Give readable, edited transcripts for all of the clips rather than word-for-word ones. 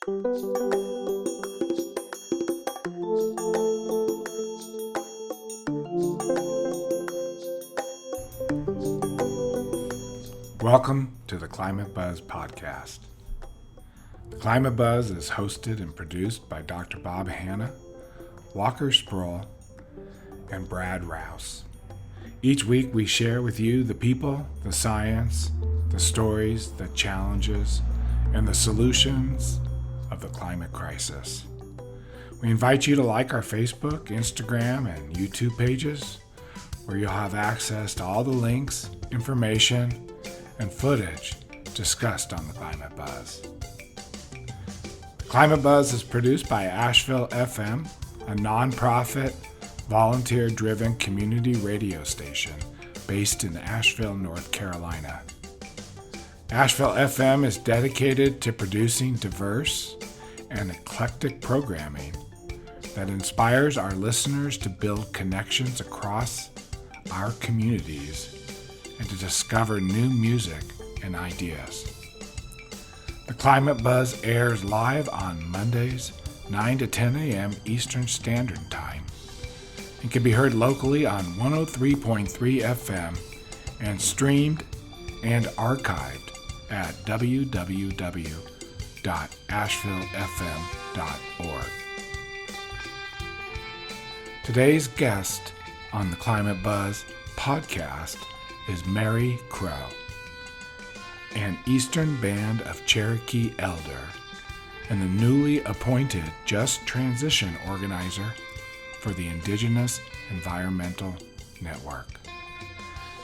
Welcome to the Climate Buzz podcast. The Climate Buzz is hosted and produced by Dr. Bob Hanna, Walker Sproul, and Brad Rouse. Each week we share with you the people, the science, the stories, the challenges, and the solutions of the climate crisis. We invite you to like our Facebook, Instagram, and YouTube pages, where you'll have access to all the links, information, and footage discussed on the Climate Buzz. The Climate Buzz is produced by Asheville FM, a nonprofit, volunteer-driven community radio station based in Asheville, North Carolina. Asheville FM is dedicated to producing diverse and eclectic programming that inspires our listeners to build connections across our communities and to discover new music and ideas. The Climate Buzz airs live on Mondays, 9 to 10 a.m. Eastern Standard Time, and can be heard locally on 103.3 FM and streamed and archived at www.ashevillefm.org. Today's guest on the Climate Buzz podcast is Mary Crowe, an Eastern Band of Cherokee elder and the newly appointed Just Transition organizer for the Indigenous Environmental Network.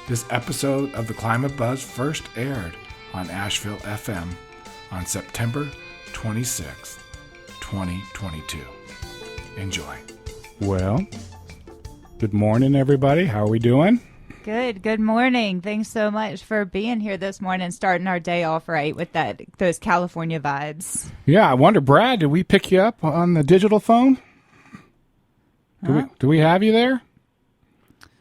This episode of the Climate Buzz first aired on Asheville FM on September 26, 2022. Enjoy. Well, good morning, everybody. How are we doing? Good morning. Thanks so much for being here this morning, starting our day off right with those California vibes. Yeah, I wonder, Brad, did we pick you up on the digital phone? Do we have you there?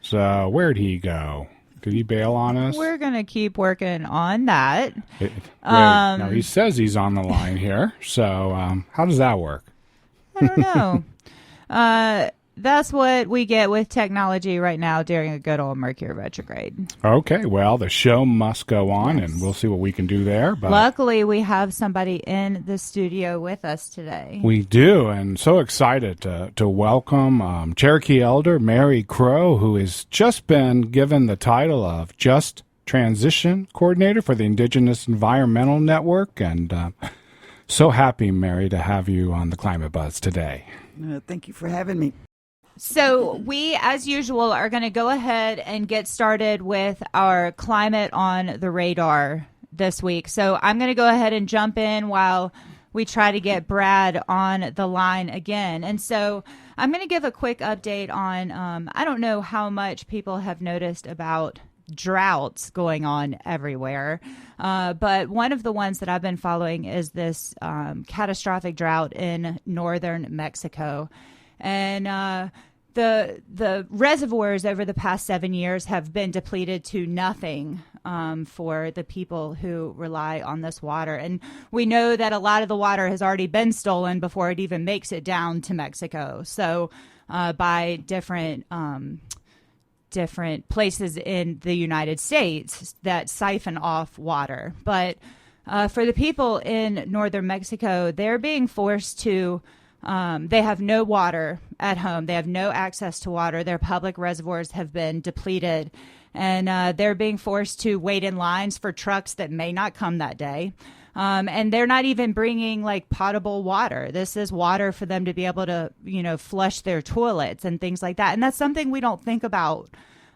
So where'd he go? Did he bail on us? We're going to keep working on that. Now, he says he's on the line here. So how does that work? I don't know. That's what we get with technology right now during a good old Mercury retrograde. Okay, well, the show must go on, Yes. and we'll see what we can do there. But luckily, we have somebody in the studio with us today. We do, and so excited to welcome Cherokee Elder Mary Crowe, who has just been given the title of Just Transition Coordinator for the Indigenous Environmental Network, and so happy, Mary, to have you on the Climate Buzz today. Thank you for having me. So we, as usual, are going to go ahead and get started with our climate on the radar this week. So I'm going to go ahead and jump in while we try to get Brad on the line again. And so I'm going to give a quick update on, I don't know how much people have noticed about droughts going on everywhere. But one of the ones that I've been following is this catastrophic drought in northern Mexico. And the reservoirs over the past 7 years have been depleted to nothing for the people who rely on this water. And we know that a lot of the water has already been stolen before it even makes it down to Mexico. So by different places in the United States that siphon off water. But for the people in northern Mexico, they're being forced to they have no water at home. They have no access to water. Their public reservoirs have been depleted, and they're being forced to wait in lines for trucks that may not come that day. And they're not even bringing like potable water. This is water for them to be able to, flush their toilets and things like that. And that's something we don't think about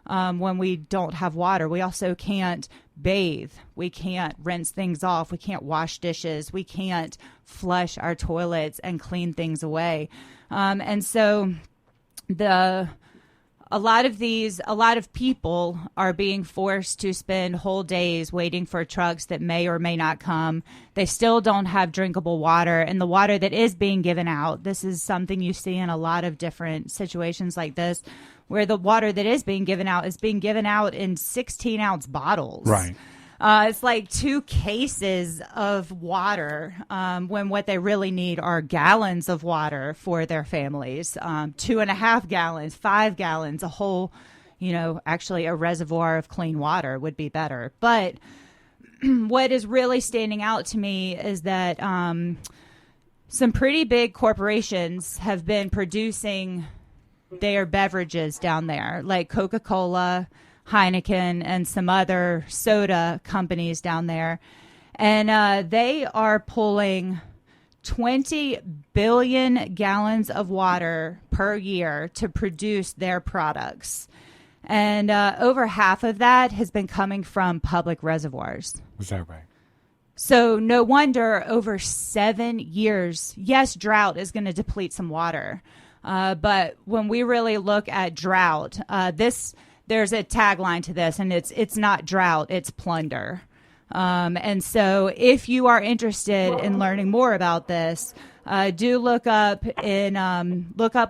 when we don't have water. We also can't bathe. We can't rinse things off. We can't wash dishes. We can't flush our toilets and clean things away. And so a lot of people are being forced to spend whole days waiting for trucks that may or may not come. They still don't have drinkable water, and the water that is being given out, this is something you see in a lot of different situations like this, where the water that is being given out in 16-ounce bottles. Right. It's like 2 cases of water when what they really need are gallons of water for their families. 2.5 gallons, 5 gallons, a whole, actually a reservoir of clean water would be better. But what is really standing out to me is that some pretty big corporations have been producing their beverages down there, like Coca-Cola, Heineken, and some other soda companies down there. And they are pulling 20 billion gallons of water per year to produce their products. And over half of that has been coming from public reservoirs. Is that right? So no wonder over 7 years, yes, drought is going to deplete some water. But when we really look at drought, there's a tagline to this, and it's not drought, it's plunder. And so if you are interested in learning more about this, do look up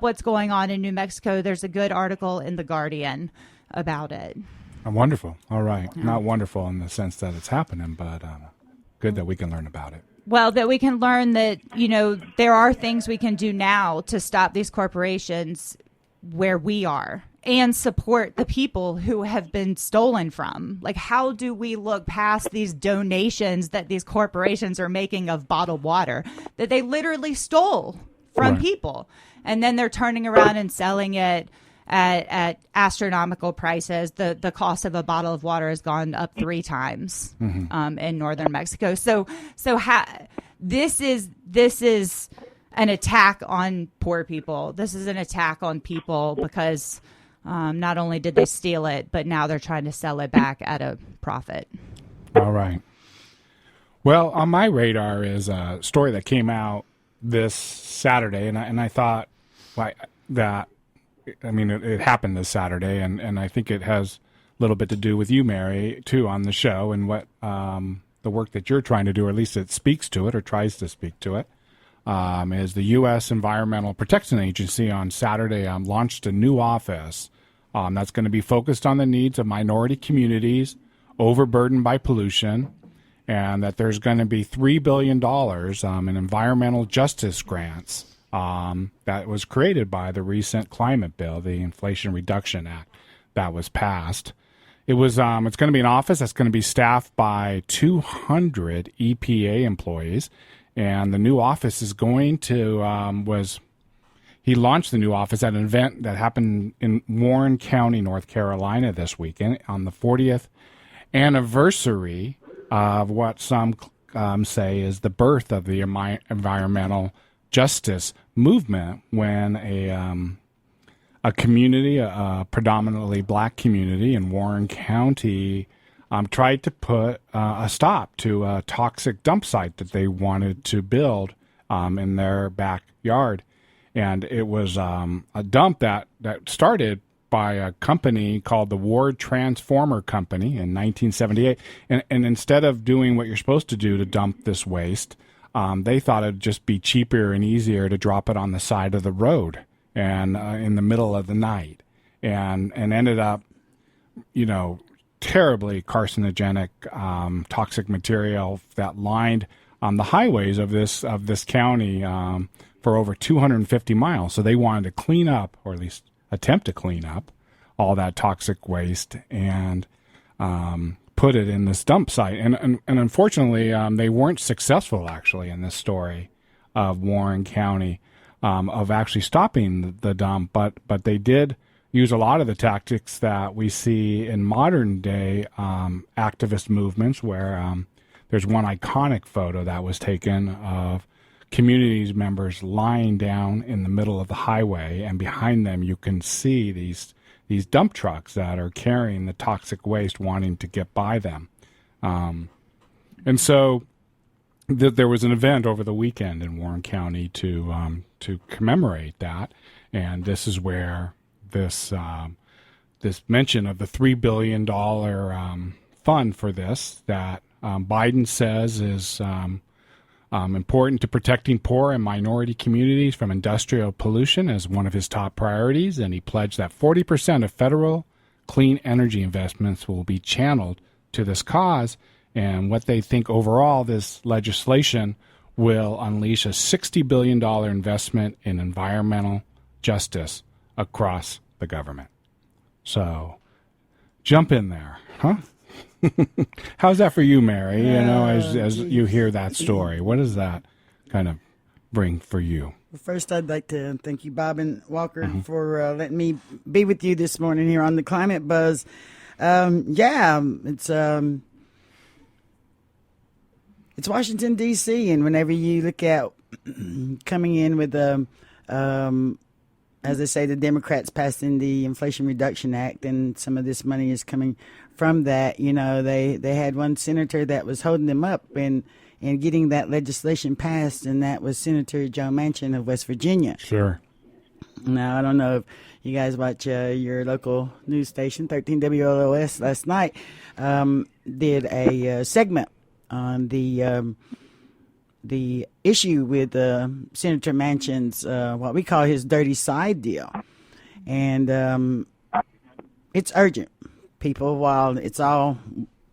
what's going on in New Mexico. There's a good article in The Guardian about it. Wonderful. All right. Yeah. Not wonderful in the sense that it's happening, but good that we can learn about it. Well, that we can learn that, there are things we can do now to stop these corporations where we are and support the people who have been stolen from. Like, how do we look past these donations that these corporations are making of bottled water that they literally stole from people? And then they're turning around and selling it at astronomical prices. The cost of a bottle of water has gone up 3 times in northern Mexico. So this is an attack on poor people. This is an attack on people because not only did they steal it, but now they're trying to sell it back at a profit. All right. Well, on my radar is a story that came out this Saturday, and I thought that. I mean, it happened this Saturday, and I think it has a little bit to do with you, Mary, too, on the show, and what the work that you're trying to do, or at least it speaks to it or tries to speak to it, is the U.S. Environmental Protection Agency on Saturday launched a new office that's going to be focused on the needs of minority communities overburdened by pollution, and that there's going to be $3 billion in environmental justice grants that was created by the recent climate bill, the Inflation Reduction Act that was passed. It's going to be an office that's going to be staffed by 200 EPA employees, and the new office is going to he launched the new office at an event that happened in Warren County, North Carolina this weekend on the 40th anniversary of what some say is the birth of the environmental justice movement, when a community, a predominantly black community in Warren County, tried to put a stop to a toxic dump site that they wanted to build in their backyard. And it was a dump that started by a company called the Ward Transformer Company in 1978. And instead of doing what you're supposed to do to dump this waste, they thought it'd just be cheaper and easier to drop it on the side of the road and in the middle of the night, and ended up, terribly carcinogenic, toxic material that lined the highways of this county for over 250 miles. So they wanted to clean up, or at least attempt to clean up, all that toxic waste and put it in this dump site. And unfortunately, they weren't successful, actually, in this story of Warren County, of actually stopping the dump. But they did use a lot of the tactics that we see in modern day activist movements, where there's one iconic photo that was taken of community members lying down in the middle of the highway, and behind them you can see these dump trucks that are carrying the toxic waste, wanting to get by them. And so there was an event over the weekend in Warren County to commemorate that. And this is where this mention of the $3 billion fund for this that Biden says is important to protecting poor and minority communities from industrial pollution as one of his top priorities, and he pledged that 40% of federal clean energy investments will be channeled to this cause. and what they think overall this legislation will unleash a $60 billion investment in environmental justice across the government. So jump in there, huh? How's that for you, Mary? You know, as you hear that story, what does that kind of bring for you? Well, first, I'd like to thank you, Bob and Walker, for letting me be with you this morning here on the Climate Buzz. It's Washington, D.C., and whenever you look at coming in with as they say, the Democrats passing the Inflation Reduction Act, and some of this money is coming from that. You know, they had one senator that was holding them up and getting that legislation passed, and that was Senator Joe Manchin of West Virginia. Sure. Now, I don't know if you guys watch your local news station, 13 WLOS, last night, did a segment on the issue with Senator Manchin's what we call his dirty side deal. And it's urgent, people. While it's all,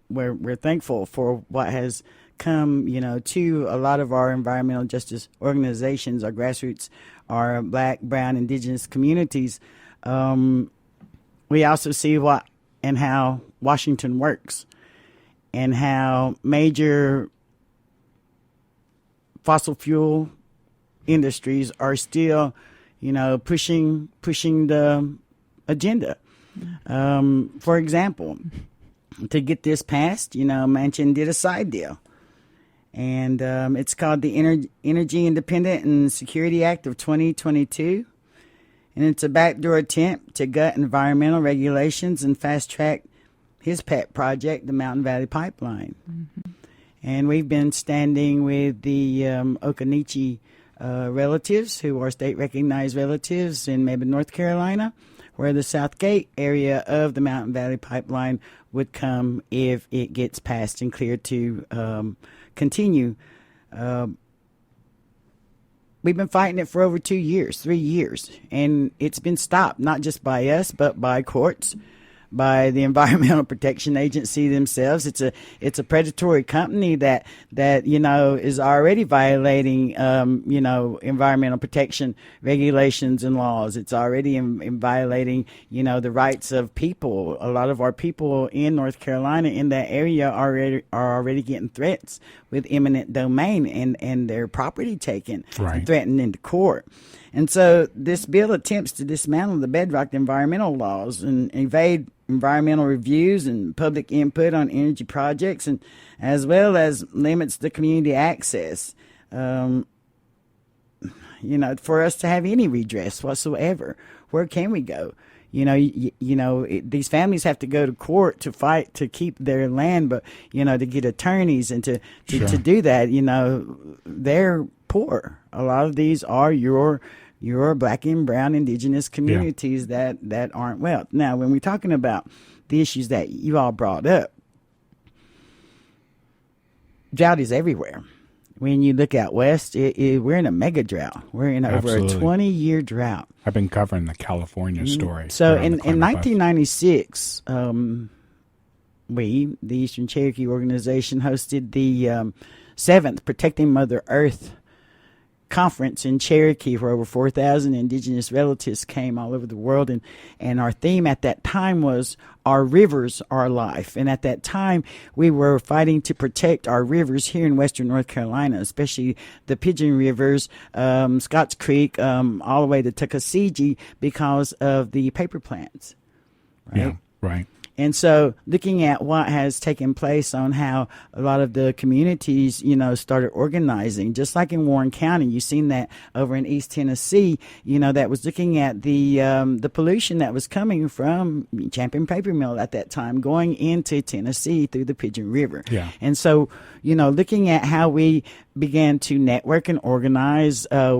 we're thankful for what has come, you know, to a lot of our environmental justice organizations, our grassroots, our Black, Brown, Indigenous communities. We also see what and how Washington works, and how major fossil fuel industries are still, you know, pushing the agenda. For example, to get this passed, you know, Manchin did a side deal, and it's called the Energy Independent and Security Act of 2022, and it's a backdoor attempt to gut environmental regulations and fast track his pet project, the Mountain Valley Pipeline. And we've been standing with the Occaneechi relatives, who are state-recognized relatives in Mabin, North Carolina, where the South Gate area of the Mountain Valley Pipeline would come if it gets passed and cleared to continue. We've been fighting it for over 2 years, 3 years, and it's been stopped, not just by us, but by courts, by the Environmental Protection Agency themselves. It's a predatory company that you know is already violating you know, environmental protection regulations and laws. It's already in violating, you know, the rights of people. A lot of our people in North Carolina in that area are already getting threats with eminent domain and their property taken, and threatened into court. And so this bill attempts to dismantle the bedrock environmental laws and evade environmental reviews and public input on energy projects, and as well as limits the community access, you know, for us to have any redress whatsoever. Where can we go? You know, these families have to go to court to fight to keep their land, but, you know, to get attorneys and to do that, you know, they're poor. A lot of these are your Black and Brown Indigenous communities that aren't well. Now, when we're talking about the issues that you all brought up, drought is everywhere. When you look out west, we're in a mega drought. We're in over a 20-year drought. I've been covering the California story. So in 1996, we, the Eastern Cherokee Organization, hosted the 7th Protecting Mother Earth conference in Cherokee, where over 4,000 indigenous relatives came all over the world, and our theme at that time was Our Rivers, Our Life. And at that time we were fighting to protect our rivers here in western North Carolina, especially the Pigeon Rivers, Scotts Creek, all the way to Tuckasegee, because of the paper plants. Yeah, right. And so looking at what has taken place on how a lot of the communities, you know, started organizing, just like in Warren County, you've seen that over in East Tennessee, you know, that was looking at the pollution that was coming from Champion Paper Mill at that time, going into Tennessee through the Pigeon River. Yeah. And so, you know, looking at how we began to network and organize, with a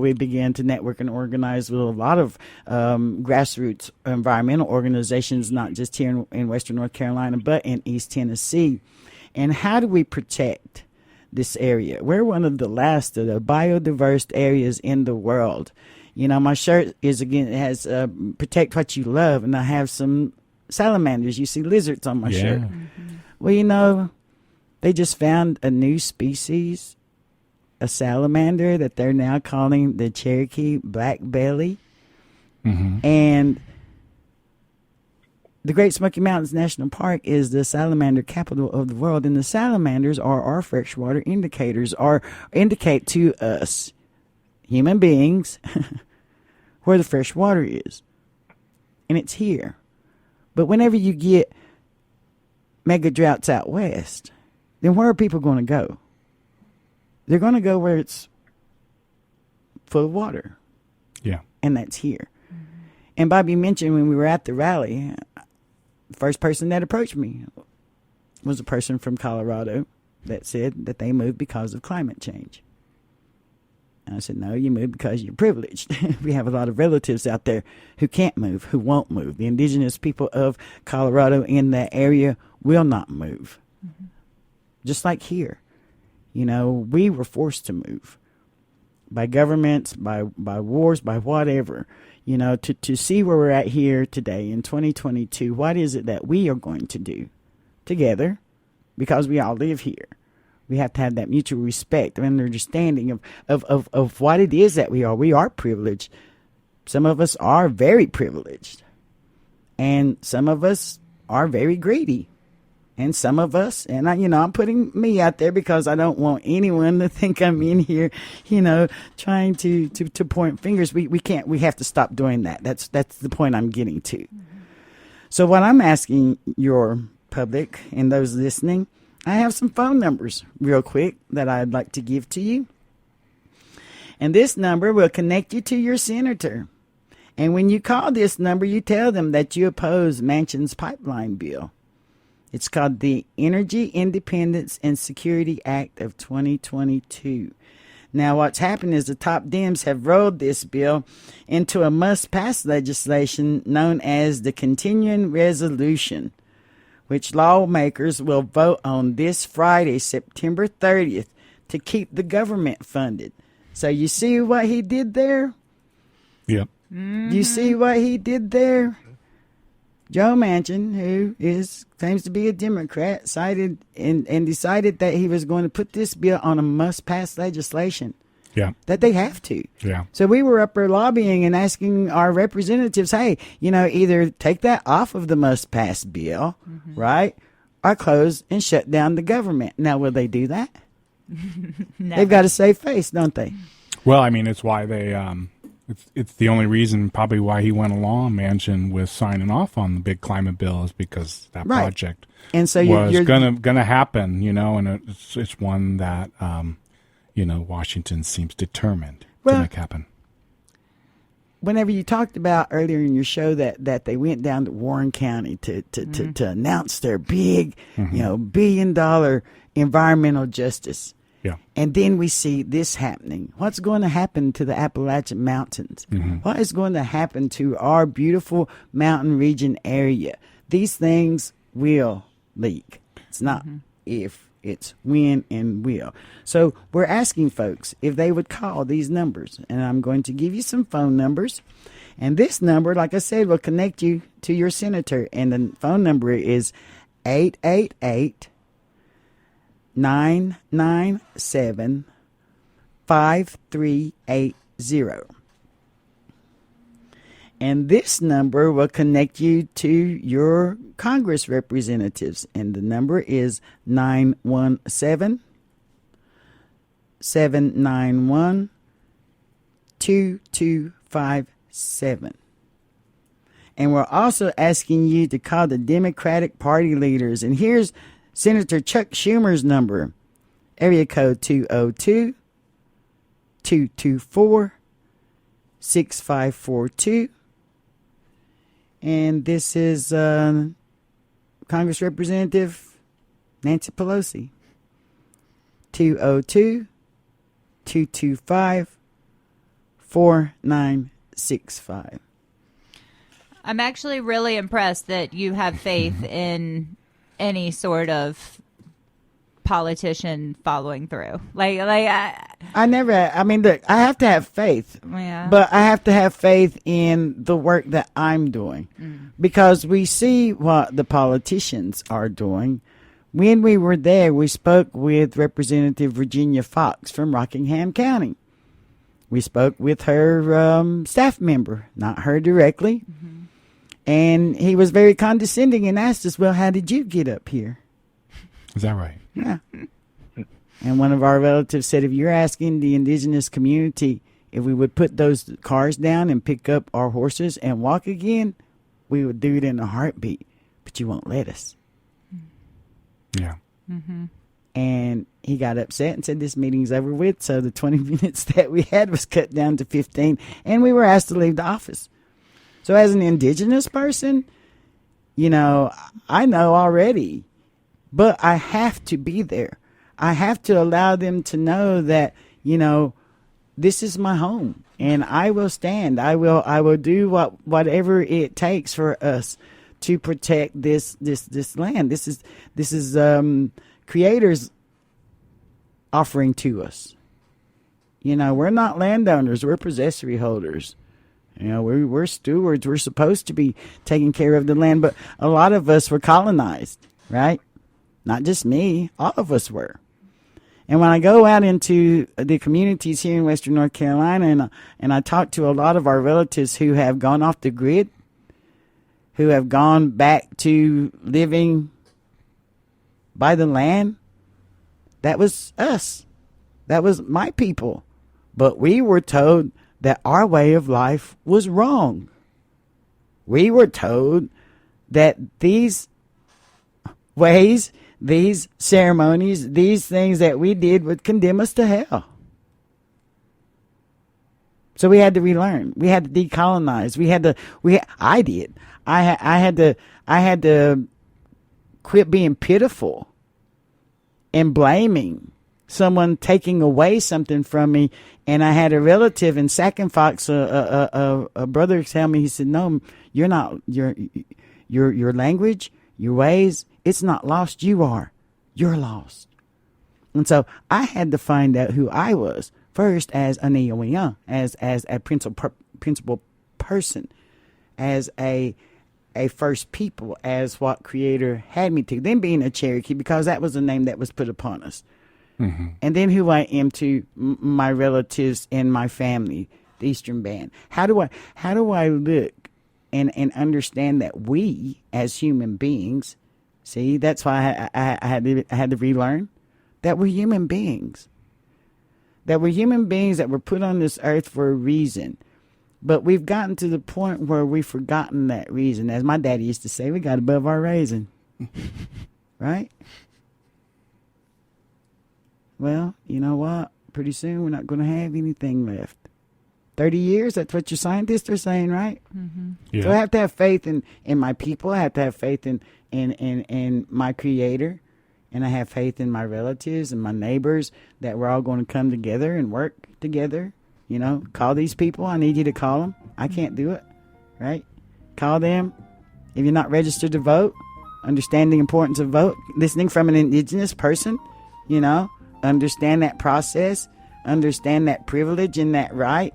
lot of grassroots environmental organizations, not just here in western North Carolina, but in East Tennessee. And how do we protect this area? We're one of the last of the biodiverse areas in the world. You know, my shirt has protect what you love, and I have some salamanders. You see lizards on my shirt. Mm-hmm. Well, you know, They just found a new species, a salamander that they're now calling the Cherokee black belly. And the Great Smoky Mountains National Park is the salamander capital of the world, and the salamanders are our freshwater indicators, or indicate to us, human beings, where the fresh water is. And it's here. But whenever you get mega droughts out west, then where are people going to go? They're going to go where it's full of water. Yeah. And that's here. And Bobby mentioned when we were at the rally, the first person that approached me was a person from Colorado that said that they moved because of climate change. And I said, no, you moved because you're privileged. We have a lot of relatives out there who can't move, who won't move. The indigenous people of Colorado in that area will not move. Just like here. You know, we were forced to move by governments, by wars, by whatever. You know, to see where we're at here today in 2022, what is it that we are going to do together? Because we all live here. We have to have that mutual respect and understanding of what it is that we are. We are privileged. Some of us are very privileged. And some of us are very greedy. And some of us, and I'm putting me out there because I don't want anyone to think I'm in here, trying to point fingers. We can't. We have to stop doing that. That's the point I'm getting to. So what I'm asking your public and those listening, I have some phone numbers real quick that I'd like to give to you. And this number will connect you to your senator. And when you call this number, you tell them that you oppose Manchin's pipeline bill. It's called the Energy Independence and Security Act of 2022. Now, what's happened is the top Dems have rolled this bill into a must-pass legislation known as the Continuing Resolution, which lawmakers will vote on this Friday, September 30th, to keep the government funded. So you see what he did there? Yep. You see what he did there? Joe Manchin, who claims to be a Democrat, cited and decided that he was going to put this bill on a must-pass legislation. Yeah. That they have to. Yeah. So we were up there lobbying and asking our representatives, hey, either take that off of the must-pass bill, right, or close and shut down the government. Now, will they do that? They've got to save face, don't they? Well, I mean, it's why they it's the only reason probably why he went along, Manchin, with signing off on the big climate bill is because that project and so was gonna happen, and it's one that Washington seems determined to make happen. Whenever you talked about earlier in your show that they went down to Warren County to announce their big, $1 billion environmental justice. Yeah. And then we see this happening. What's going to happen to the Appalachian Mountains? What is going to happen to our beautiful mountain region area? These things will leak. It's not if, it's when and will. So we're asking folks if they would call these numbers. And I'm going to give you some phone numbers. And this number, like I said, will connect you to your senator. And the phone number is 888 997 5380. And this number will connect you to your Congress representatives. And the number is 917 791 2257. And we're also asking you to call the Democratic Party leaders. And here's Senator Chuck Schumer's number, area code 202-224-6542. And this is Congress Representative Nancy Pelosi, 202-225-4965. I'm actually really impressed that you have faith in any sort of politician following through. Look, I have to have faith, but I have to have faith in the work that I'm doing because we see what the politicians are doing. When we were there, we spoke with Representative Virginia Fox from Rockingham County. We spoke with her staff member, not her directly. Mm-hmm. And he was very condescending and asked us, well, how did you get up here? Is that right? Yeah. And one of our relatives said, if you're asking the indigenous community if we would put those cars down and pick up our horses and walk again, we would do it in a heartbeat, but you won't let us. Yeah. Mm-hmm. And he got upset and said this meeting's over with. So the 20 minutes that we had was cut down to 15, and we were asked to leave the office. So as an indigenous person, you know, I know already, but I have to be there. I have to allow them to know that, you know, this is my home, and I will stand. I will do whatever it takes for us to protect this land. This is Creator's offering to us. You know, we're not landowners. We're possessory holders. You know, we're stewards. We're supposed to be taking care of the land, but a lot of us were colonized, right? Not just me. All of us were. And when I go out into the communities here in Western North Carolina and I talk to a lot of our relatives who have gone off the grid, who have gone back to living by the land, that was us. That was my people. But we were told that our way of life was wrong. We were told that these ways, these ceremonies, these things that we did would condemn us to hell. So we had to relearn. We had to decolonize. I had to quit being pitiful and blaming someone taking away something from me. And I had a relative in Sac and Fox, a brother, tell me, he said, no, you're not, your language, your ways, it's not lost. You are. You're lost. And so I had to find out who I was first as a Neowian, as a principal person, as a first people, as what Creator had me to. Then being a Cherokee, because that was the name that was put upon us. Mm-hmm. And then who I am to my relatives and my family, the Eastern Band. How do I look and understand that we as human beings, see, that's why I had to relearn that we're human beings. That we're human beings that were put on this earth for a reason. But we've gotten to the point where we've forgotten that reason. As my daddy used to say, we got above our raising. Right? Well, you know what? Pretty soon we're not going to have anything left. 30 years, that's what your scientists are saying, right? Mm-hmm. Yeah. So I have to have faith in my people. I have to have faith in my Creator. And I have faith in my relatives and my neighbors that we're all going to come together and work together. You know, call these people. I need you to call them. I can't do it, right? Call them. If you're not registered to vote, understand the importance of vote. Listening from an indigenous person, you know, understand that process, understand that privilege and that right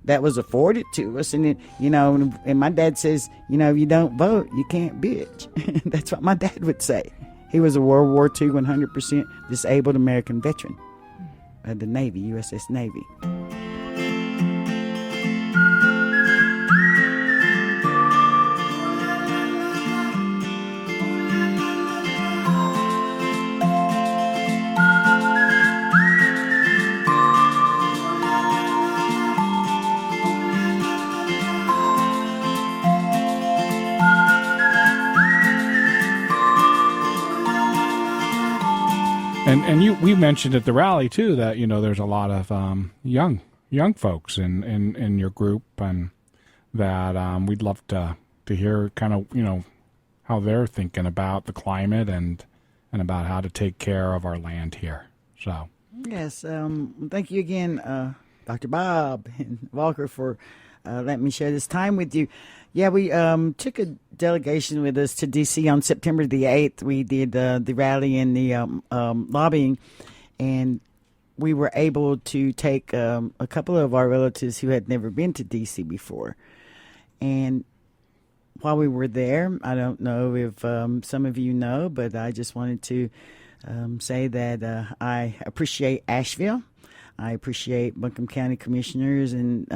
that was afforded to us. And, you know, and my dad says, you know, if you don't vote, you can't bitch. That's what my dad would say. He was a World War II 100% disabled American veteran of the Navy, USS Navy. And we mentioned at the rally too that, you know, there's a lot of young folks in your group, and that we'd love to hear kind of, you know, how they're thinking about the climate and about how to take care of our land here. So yes, thank you again, Dr. Bob and Walker, for letting me share this time with you. Yeah, we took a delegation with us to D.C. on September the 8th. We did the rally and the lobbying, and we were able to take a couple of our relatives who had never been to D.C. before. And while we were there, I don't know if some of you know, but I just wanted to say that I appreciate Asheville. I appreciate Buncombe County Commissioners and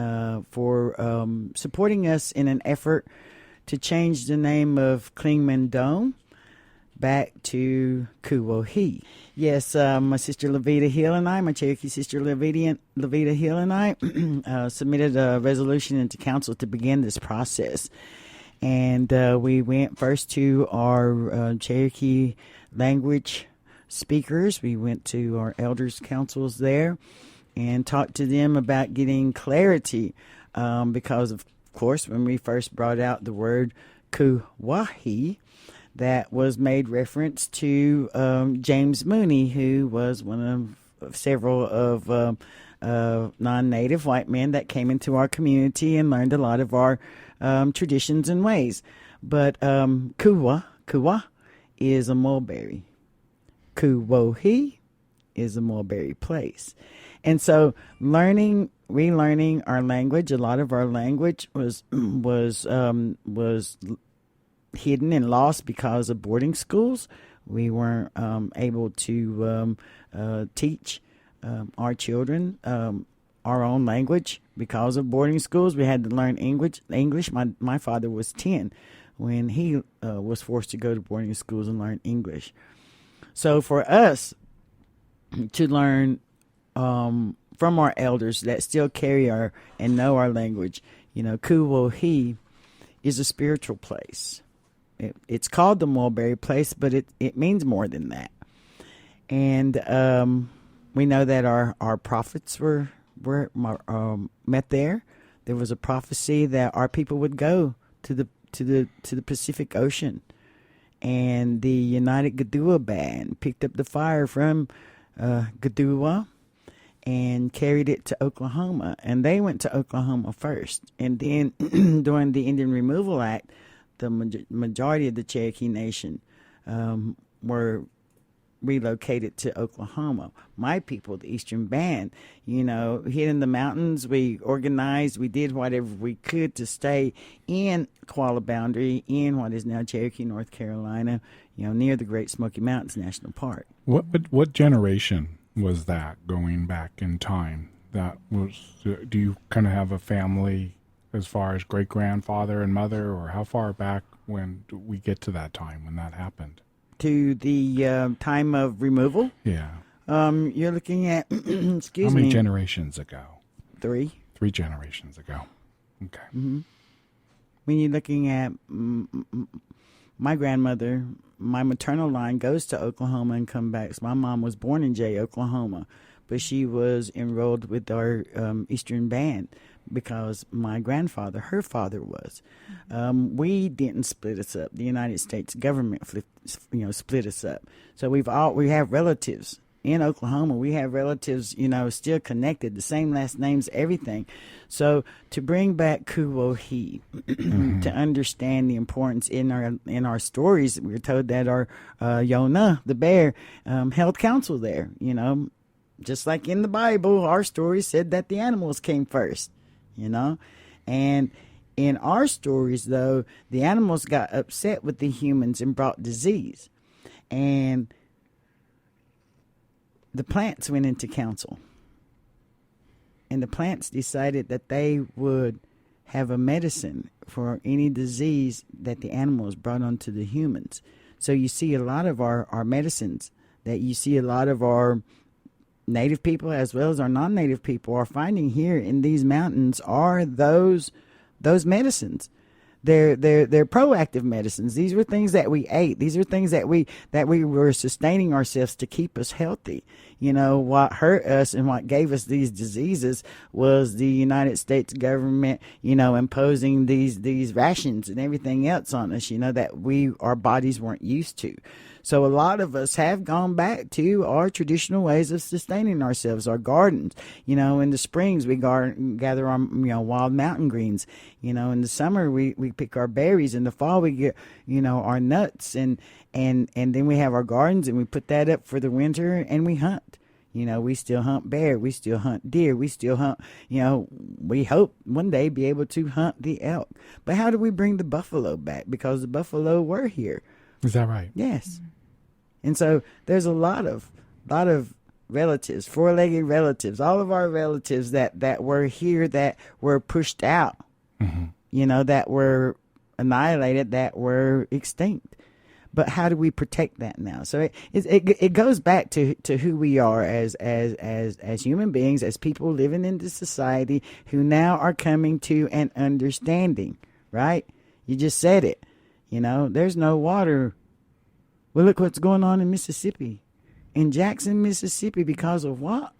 for supporting us in an effort to change the name of Clingman Dome back to Kuwohi. Yes, my sister Levita Hill and I, my Cherokee sister Levita Hill and I submitted a resolution into council to begin this process. And we went first to our Cherokee language speakers. We went to our elders' councils there and talked to them about getting clarity because, of course, when we first brought out the word Kuwahi, that was made reference to James Mooney, who was one of several of non-native white men that came into our community and learned a lot of our traditions and ways. But Kuwa is a mulberry. Kuwohi is a mulberry place. And so relearning our language, a lot of our language was hidden and lost because of boarding schools. We weren't able to teach our children our own language because of boarding schools. We had to learn English. My father was 10 when he was forced to go to boarding schools and learn English. So for us to learn from our elders that still carry and know our language, Kuwohi is a spiritual place. It's called the Mulberry Place, but it means more than that. And we know that our prophets were met there. There was a prophecy that our people would go to the Pacific Ocean, and the United Gadua Band picked up the fire from Gadua and carried it to Oklahoma. And they went to Oklahoma first, and then during the Indian Removal Act, the majority of the Cherokee Nation were relocated to Oklahoma. My people, the Eastern Band, hid in the mountains. We organized. We did whatever we could to stay in koala boundary in what is now Cherokee, North Carolina, near the Great Smoky Mountains National Park. What generation was that going back in time? That was. Do you kind of have a family as far as great-grandfather and mother, or how far back when do we get to that time when that happened? To the time of removal? Yeah. You're looking at, excuse me. How many generations ago? 3. 3 generations ago. Okay. Mm-hmm. When you're looking at my grandmother, my maternal line goes to Oklahoma and come back. So my mom was born in Jay, Oklahoma, but she was enrolled with our Eastern Band because my grandfather, her father was. We didn't split us up. The United States government split us up. So we have relatives in Oklahoma. We have relatives, still connected, the same last names, everything. So to bring back Kuwohi, to understand the importance in our stories, we were told that our Yonah, the bear, held council there. Just like in the Bible, our story said that the animals came first. And in our stories, though, the animals got upset with the humans and brought disease. And the plants went into council. And the plants decided that they would have a medicine for any disease that the animals brought onto the humans. So you see a lot of our medicines that you see a lot of our Native people as well as our non-Native people are finding here in these mountains are those medicines. They're proactive medicines. These were things that we ate. These are things that we were sustaining ourselves to keep us healthy. What hurt us and what gave us these diseases was the United States government, imposing these rations and everything else on us, that our bodies weren't used to. So a lot of us have gone back to our traditional ways of sustaining ourselves, our gardens. In the springs, we gather our, wild mountain greens. In the summer, we pick our berries. In the fall, we get, our nuts. And then we have our gardens, and we put that up for the winter, and we hunt. You know, we still hunt bear, we still hunt deer, we still hunt, you know, we hope one day be able to hunt the elk. But how do we bring the buffalo back? Because the buffalo were here. Is that right? Yes. And so there's a lot of relatives, four-legged relatives, all of our relatives that were here, that were pushed out, you know, that were annihilated, that were extinct. But how do we protect that now? So it goes back to who we are as human beings, as people living in this society who now are coming to an understanding, right? You just said it. You know, there's no water. Well, look what's going on in Mississippi, in Jackson, Mississippi, because of what?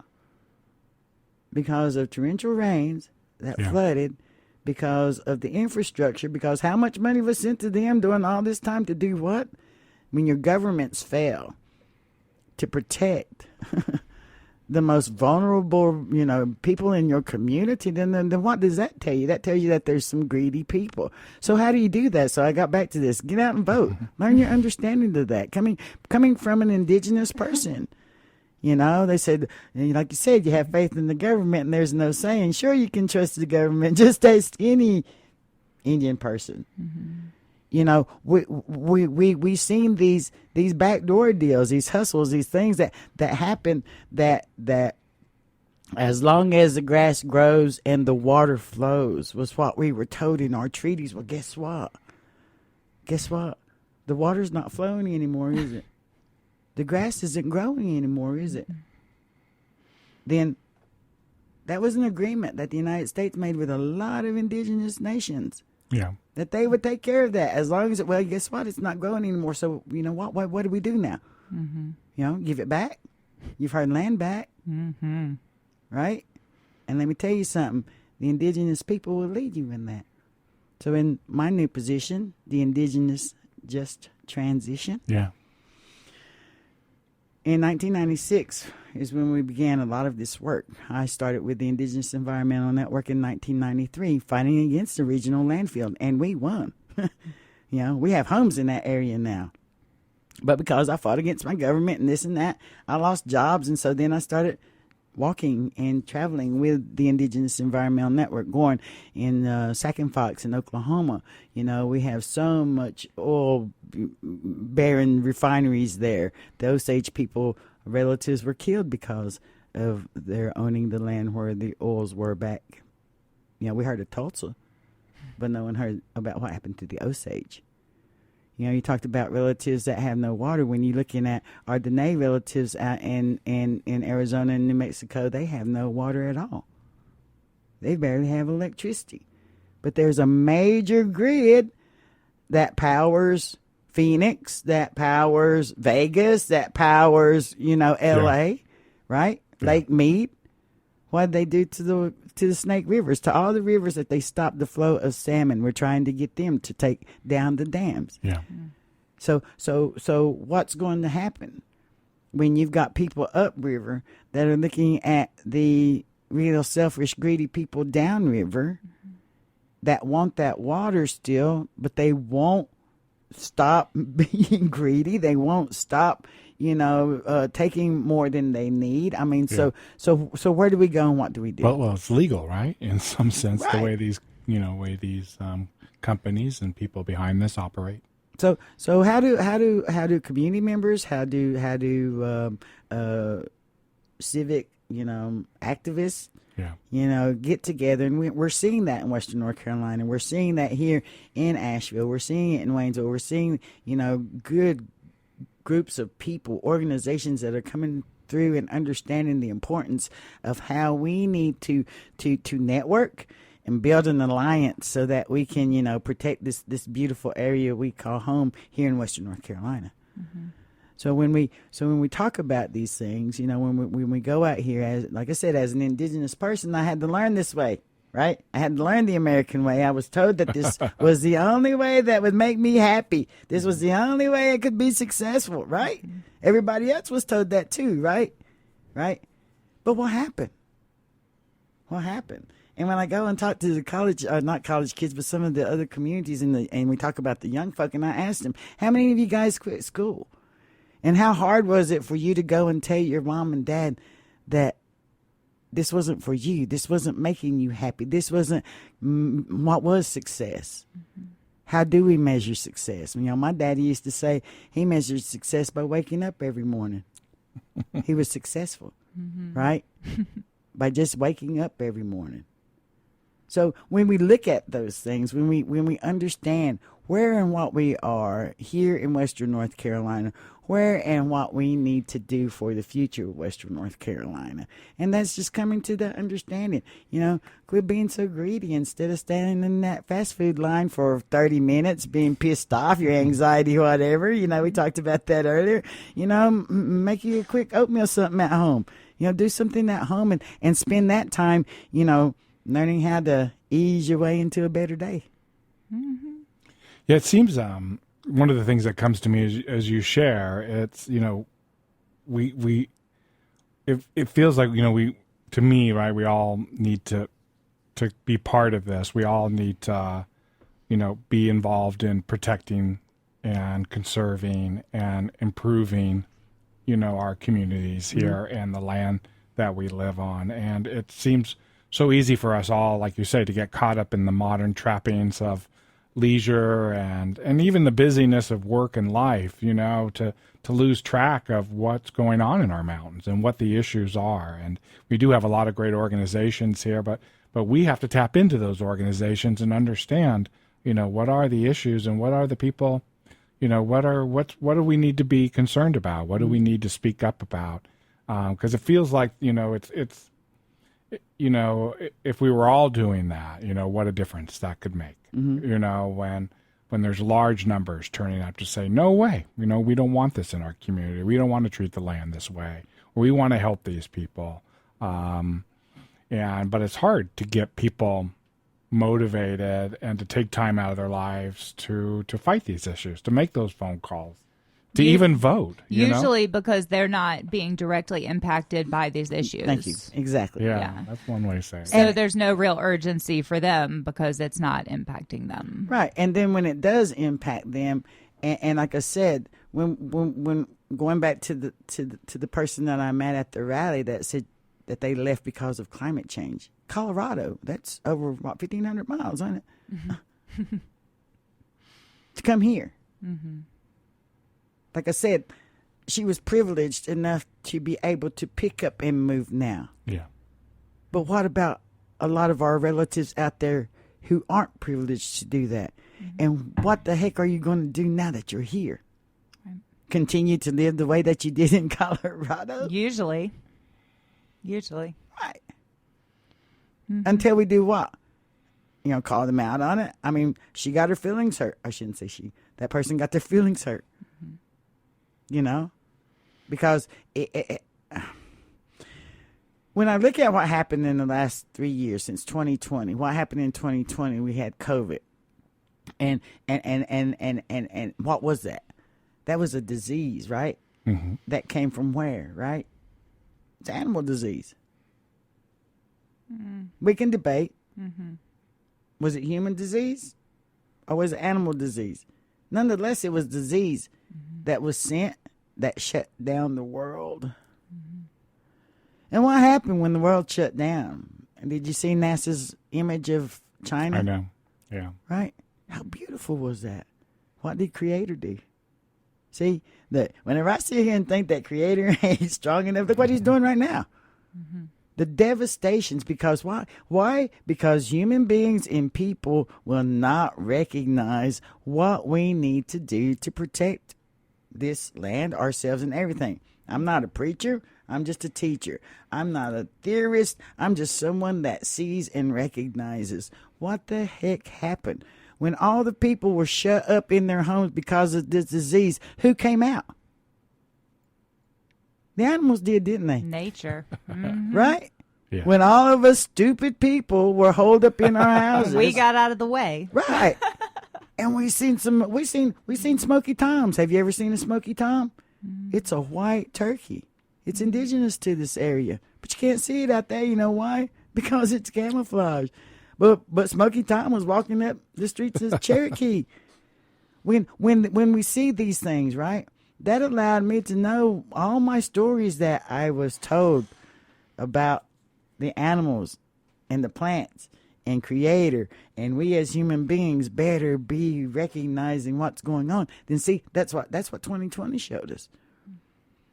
Because of torrential rains that flooded, because of the infrastructure, because how much money was sent to them during all this time to do what? When your governments fail to protect the most vulnerable, you know, people in your community, then what does that tell you? That tells you that there's some greedy people. So how do you do that? So I got back to this. Get out and vote. Learn your understanding of that. Coming from an indigenous person. You know, they said, like you said, you have faith in the government and there's no saying, sure, you can trust the government. Just ask any Indian person. You know, we seen these backdoor deals, these hustles, these things that happen that as long as the grass grows and the water flows was what we were told in our treaties. Well, guess what? The water's not flowing anymore, is it? The grass isn't growing anymore, is it? Then that was an agreement that the United States made with a lot of indigenous nations. Yeah. That they would take care of that as long as well, guess what? It's not growing anymore. So, you know what do we do now? You know, give it back. You've heard land back. Right? And let me tell you something. The indigenous people will lead you in that. So in my new position, the Indigenous Just Transition. Yeah. In 1996 is when we began a lot of this work. I started with the Indigenous Environmental Network in 1993, fighting against the regional landfill, and we won. You know, we have homes in that area now. But because I fought against my government and this and that, I lost jobs, and so then I started walking and traveling with the Indigenous Environmental Network, going in Sac and Fox in Oklahoma. You know, we have so much oil bearing refineries there. The Osage people, relatives were killed because of their owning the land where the oils were back. You know, we heard of Tulsa, but no one heard about what happened to the Osage. You know, you talked about relatives that have no water. When you're looking at our Dene relatives out in Arizona and New Mexico, they have no water at all. They barely have electricity. But there's a major grid that powers Phoenix, that powers Vegas, that powers, you know, L.A., right? Yeah. Lake Mead. What did they do to the Snake Rivers, to all the rivers that they stopped the flow of salmon? We're trying to get them to take down the dams. Yeah. So what's going to happen when you've got people upriver that are looking at the real selfish, greedy people downriver that want that water still, but they won't stop being greedy. They won't stop, you know, taking more than they need. I mean, so where do we go and what do we do? Well, it's legal, right? In some sense, right. the way these companies and people behind this operate. So how do community members, how do civic, you know, activists, you know, get together? And we're seeing that in Western North Carolina. We're seeing that here in Asheville. We're seeing it in Waynesville. We're seeing, you know, good groups of people, organizations that are coming through and understanding the importance of how we need to network and build an alliance so that we can, you know, protect this beautiful area we call home here in Western North Carolina. So when we talk about these things, you know, when we go out here, as like I said, as an indigenous person, I had to learn this way, right? I had to learn the American way. I was told that this was the only way that would make me happy. This was the only way I could be successful, right? Everybody else was told that too, right? Right? But what happened? What happened? And when I go and talk to the college, not college kids, but some of the other communities, and we talk about the young folk, and I asked them, how many of you guys quit school? And how hard was it for you to go and tell your mom and dad that this wasn't for you. This wasn't making you happy. This wasn't what was success. Mm-hmm. How do we measure success? You know, my daddy used to say he measured success by waking up every morning. He was successful, right? By just waking up every morning. So when we look at those things, when we understand where and what we are here in Western North Carolina, where and what we need to do for the future of Western North Carolina. And that's just coming to the understanding, you know, quit being so greedy instead of standing in that fast food line for 30 minutes, being pissed off, your anxiety, whatever. You know, we talked about that earlier. You know, make you a quick oatmeal something at home. You know, do something at home and spend that time, you know, learning how to ease your way into a better day. Mm-hmm. Yeah, it seems one of the things that comes to me as you share, it's, you know, it feels like, you know, to me, right, we all need to be part of this. We all need to, you know, be involved in protecting and conserving and improving, you know, our communities here and the land that we live on. And it seems so easy for us all, like you say, to get caught up in the modern trappings of leisure and even the busyness of work and life, you know, to lose track of what's going on in our mountains and what the issues are. And we do have a lot of great organizations here, but we have to tap into those organizations and understand, you know, what are the issues and what are the people, you know, what do we need to be concerned about? What do we need to speak up about? Because it feels like, you know, it's you know, if we were all doing that, you know, what a difference that could make. Mm-hmm. You know, when there's large numbers turning up to say, no way, you know, we don't want this in our community. We don't want to treat the land this way. Or we want to help these people. But it's hard to get people motivated and to take time out of their lives to fight these issues, to make those phone calls, to even vote. Usually because they're not being directly impacted by these issues. Thank you. Exactly. Yeah. That's one way to say it. So there's no real urgency for them because it's not impacting them. Right. And then when it does impact them, and like I said, when going back to the person that I met at the rally that said that they left because of climate change, Colorado, that's over, 1,500 miles, isn't it? Mm-hmm. To come here. Mm-hmm. Like I said, she was privileged enough to be able to pick up and move now. Yeah. But what about a lot of our relatives out there who aren't privileged to do that? Mm-hmm. And what the heck are you going to do now that you're here? Right. Continue to live the way that you did in Colorado? Usually. Right. Mm-hmm. Until we do what? You know, call them out on it. I mean, she got her feelings hurt. I shouldn't say she. That person got their feelings hurt. Mm-hmm. You know, because when I look at what happened in the last 3 years since 2020, what happened in 2020, we had COVID, and what was that? That was a disease, right? Mm-hmm. That came from where, right? It's animal disease. Mm-hmm. We can debate. Mm-hmm. Was it human disease or was it animal disease? Nonetheless, it was disease that was sent that shut down the world. Mm-hmm. And what happened when the world shut down? And did you see NASA's image of China? I know. Yeah. Right? How beautiful was that? What did Creator do? See, whenever I sit here and think that Creator ain't strong enough, look what he's doing right now. Mm-hmm. The devastations, because why? Why? Because human beings and people will not recognize what we need to do to protect this land, ourselves, and everything. I'm not a preacher. I'm just a teacher. I'm not a theorist. I'm just someone that sees and recognizes what the heck happened. When all the people were shut up in their homes because of this disease, who came out? The animals did, didn't they? Nature. Mm-hmm. Right? Yeah. When all of us stupid people were holed up in our houses. We got out of the way. Right. And we seen Smoky Toms. Have you ever seen a Smoky Tom? Mm-hmm. It's a white turkey. It's indigenous to this area. But you can't see it out there. You know why? Because it's camouflage. But Smoky Tom was walking up the streets of Cherokee. When we see these things, right? That allowed me to know all my stories that I was told about the animals and the plants and creator, and we as human beings better be recognizing what's going on, then see, that's what 2020 showed us.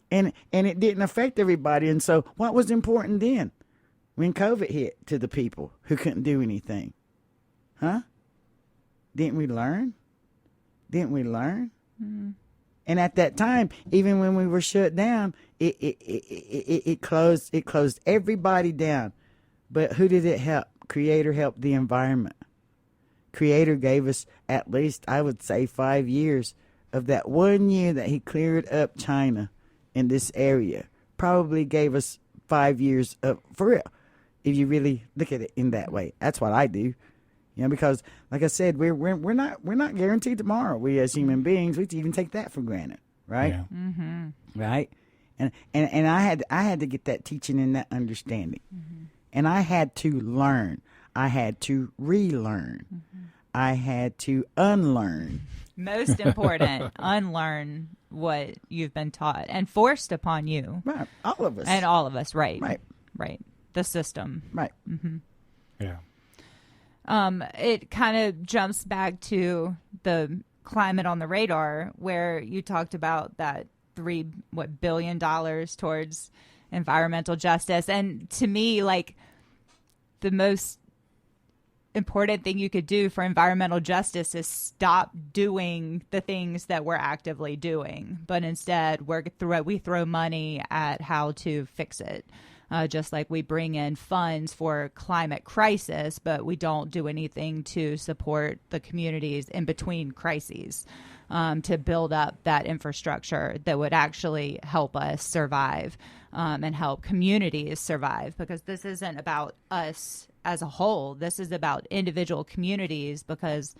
And it didn't affect everybody. And so what was important then when COVID hit to the people who couldn't do anything? Huh? Didn't we learn? Mm-hmm. And at that time, even when we were shut down, it closed everybody down. But who did it help? Creator helped the environment. Creator gave us at least, I would say, 5 years of that 1 year that he cleared up China in this area. Probably gave us 5 years of, for real, if you really look at it in that way. That's what I do. Because like I said, we're not guaranteed tomorrow. We as human beings, we even take that for granted, right? Yeah. Mm-hmm. Right? And I had to get that teaching and that understanding. Mm-hmm. And I had to learn. I had to relearn. Mm-hmm. I had to unlearn. Most important, unlearn what you've been taught and forced upon you. Right. All of us. And all of us, right. Right. The system. Right. Mm-hmm. Yeah. It kind of jumps back to the climate on the radar, where you talked about that $3 billion towards environmental justice. And to me, like, the most important thing you could do for environmental justice is stop doing the things that we're actively doing, but instead we throw money at how to fix it. Just like we bring in funds for climate crisis, but we don't do anything to support the communities in between crises, to build up that infrastructure that would actually help us survive, and help communities survive. Because this isn't about us as a whole. This is about individual communities, because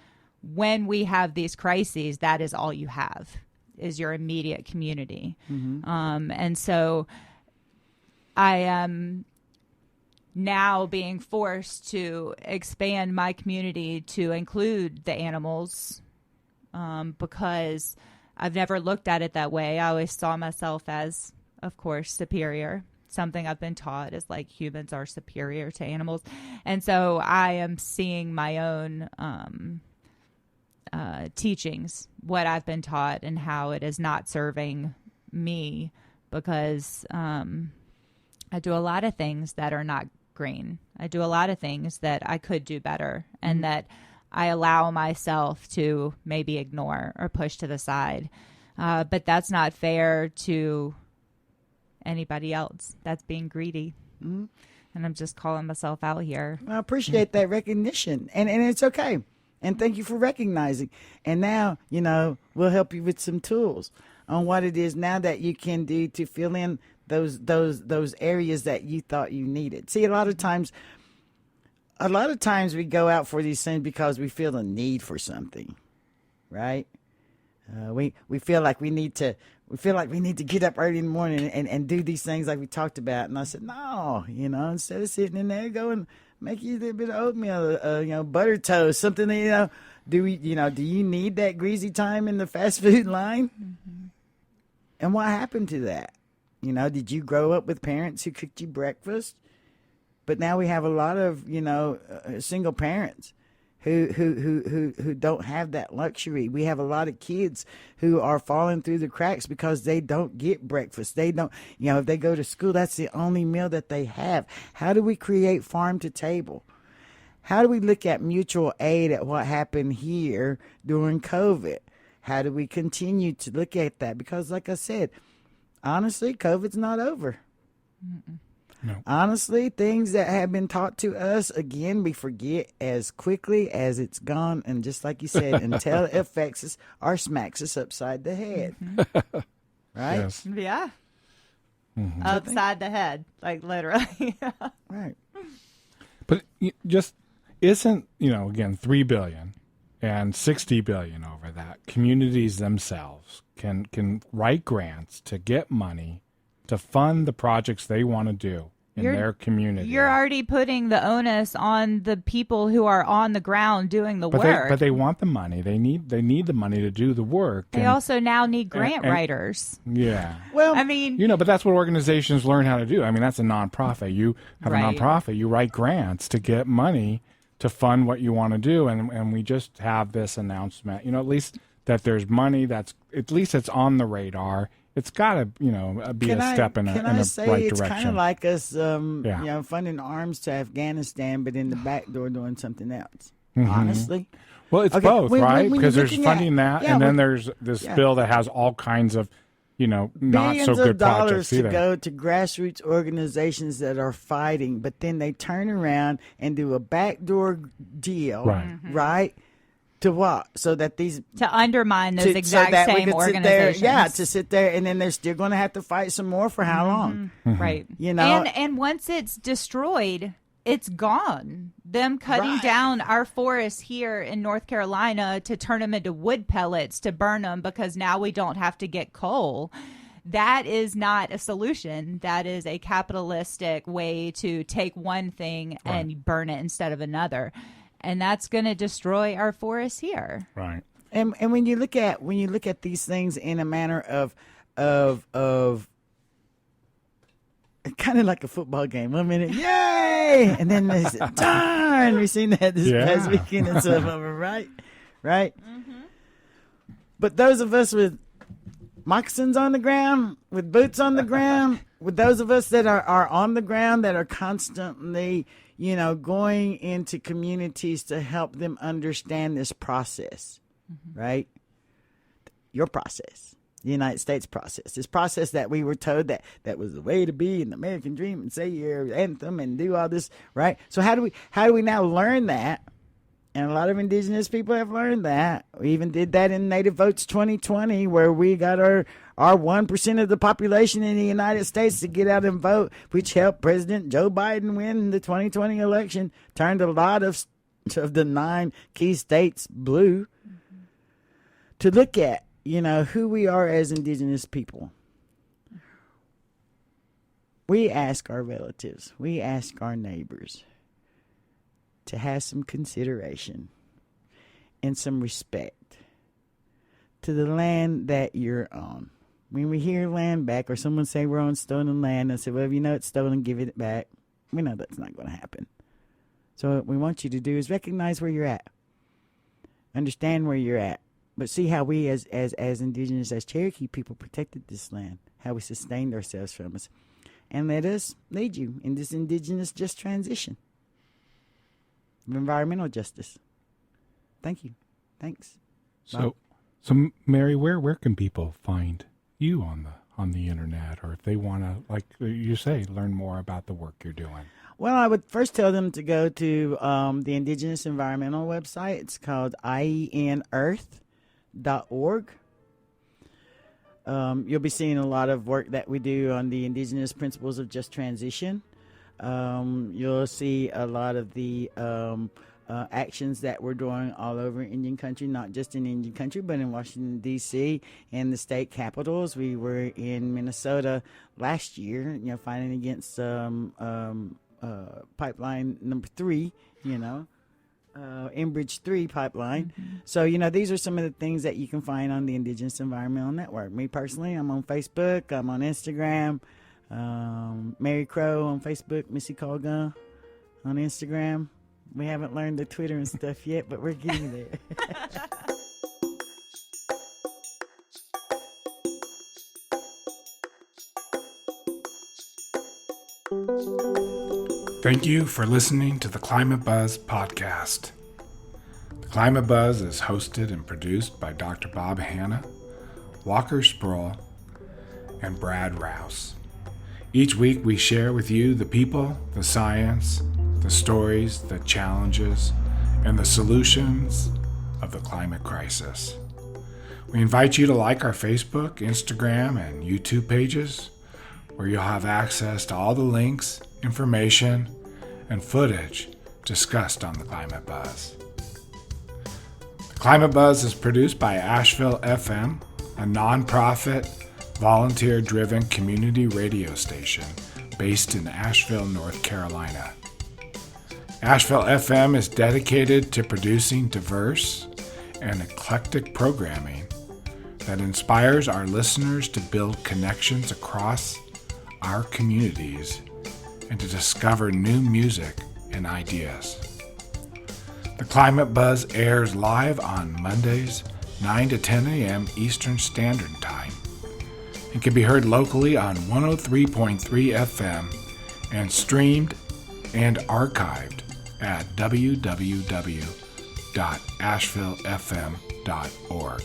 when we have these crises, that is all you have, is your immediate community. Mm-hmm. And so I am now being forced to expand my community to include the animals, because I've never looked at it that way. I always saw myself as, of course, superior. Something I've been taught is like humans are superior to animals. And so I am seeing my own teachings, what I've been taught, and how it is not serving me, because I do a lot of things that are not green. I do a lot of things that I could do better, and that I allow myself to maybe ignore or push to the side. But that's not fair to anybody else. That's being greedy. Mm-hmm. And I'm just calling myself out here. I appreciate that recognition. And it's okay. And thank you for recognizing. And now, we'll help you with some tools on what it is now that you can do to fill in those areas that you thought you needed. See, a lot of times we go out for these things because we feel a need for something, right? We feel like we need to get up early in the morning and do these things like we talked about. And I said, no, instead of sitting in there, go and make you a little bit of oatmeal, butter toast, something that, do you need that greasy time in the fast food line? Mm-hmm. And what happened to that? Did you grow up with parents who cooked you breakfast? But now we have a lot of, single parents who don't have that luxury. We have a lot of kids who are falling through the cracks because they don't get breakfast. They don't, if they go to school, that's the only meal that they have. How do we create farm to table? How do we look at mutual aid at what happened here during COVID? How do we continue to look at that? Because like I said, honestly, COVID's not over. Mm-mm. No. Honestly, things that have been taught to us, again, we forget as quickly as it's gone. And just like you said, until it affects us or smacks us upside the head. Mm-hmm. Right? Yes. Yeah. Mm-hmm. Upside the head, like literally. Right. But just isn't, again, $3 billion and $60 billion over that. Communities themselves can write grants to get money to fund the projects they want to do in their community. You're already putting the onus on the people who are on the ground doing the work. But they want the money. They need the money to do the work. They also now need grant writers. Yeah. Well, I mean, but that's what organizations learn how to do. I mean, that's a nonprofit. You have Right. a nonprofit. You write grants to get money to fund what you want to do, and we just have this announcement. At least that there's money. That's at least it's on the radar. It's got to, be a step in a right it's direction. kind of like us, funding arms to Afghanistan, but in the back door doing something else. Honestly, well, it's Okay, both, right? Because there's funding that, yeah, and then there's this bill that has all kinds of, not billions so good of dollars projects to either. go to grassroots organizations that are fighting, but then they turn around and do a backdoor deal, Right. Right? To what? So that these to undermine those so exact that we same could organizations. sit there, to sit there, and then they're still going to have to fight some more for how long? Right. And And once it's destroyed, it's gone. Them cutting Right. down our forests here in North Carolina to turn them into wood pellets to burn them because now we don't have to get coal. That is not a solution. That is a capitalistic way to take one thing and burn it instead of another. And that's going to destroy our forests here. Right. And when you look at these things in a manner of kind of like a football game. 1 minute, yay, and then there's darn. We've seen that this past weekend and some of them, right? Mm-hmm. But those of us with moccasins on the ground, with boots on the ground, with those of us that are on the ground, that are constantly, going into communities to help them understand this process, right? Your process, the United States process, this process that we were told that was the way to be in the American dream and say your anthem and do all this, right? So how do we now learn that? And a lot of indigenous people have learned that. We even did that in Native Votes 2020, where we got our 1% of the population in the United States to get out and vote, which helped President Joe Biden win the 2020 election, turned a lot of the 9 key states blue. To look at, who we are as indigenous people. We ask our relatives, we ask our neighbors to have some consideration and some respect to the land that you're on. When we hear land back, or someone say we're on stolen land, I say, well, if you know it's stolen, give it back. We know that's not going to happen. So what we want you to do is recognize where you're at. Understand where you're at. But see how we as indigenous, as Cherokee people protected this land, how we sustained ourselves from us. And let us lead you in this indigenous just transition of environmental justice. Thank you. Thanks. So Mary, where can people find you on the internet, or if they want to, like you say, learn more about the work you're doing? Well, I would first tell them to go to the Indigenous Environmental website. It's called ienearth.org. You'll be seeing a lot of work that we do on the indigenous principles of just transition. You'll see a lot of the actions that we're doing all over Indian country, not just in Indian country, but in Washington, D.C. and the state capitals. We were in Minnesota last year, fighting against pipeline number 3, Enbridge 3 pipeline. Mm-hmm. So, these are some of the things that you can find on the Indigenous Environmental Network. Me personally, I'm on Facebook, I'm on Instagram, Mary Crowe on Facebook, Missy Colgun on Instagram. We haven't learned the Twitter and stuff yet, but we're getting there. Thank you for listening to the Climate Buzz podcast. The Climate Buzz is hosted and produced by Dr. Bob Hanna, Walker Sproul, and Brad Rouse. Each week we share with you the people, the science, the stories, the challenges, and the solutions of the climate crisis. We invite you to like our Facebook, Instagram, and YouTube pages, where you'll have access to all the links, information, and footage discussed on the Climate Buzz. The Climate Buzz is produced by Asheville FM, a nonprofit, volunteer-driven community radio station based in Asheville, North Carolina. Asheville FM is dedicated to producing diverse and eclectic programming that inspires our listeners to build connections across our communities and to discover new music and ideas. The Climate Buzz airs live on Mondays, 9 to 10 a.m. Eastern Standard Time, and can be heard locally on 103.3 FM and streamed and archived at www.ashevillefm.org.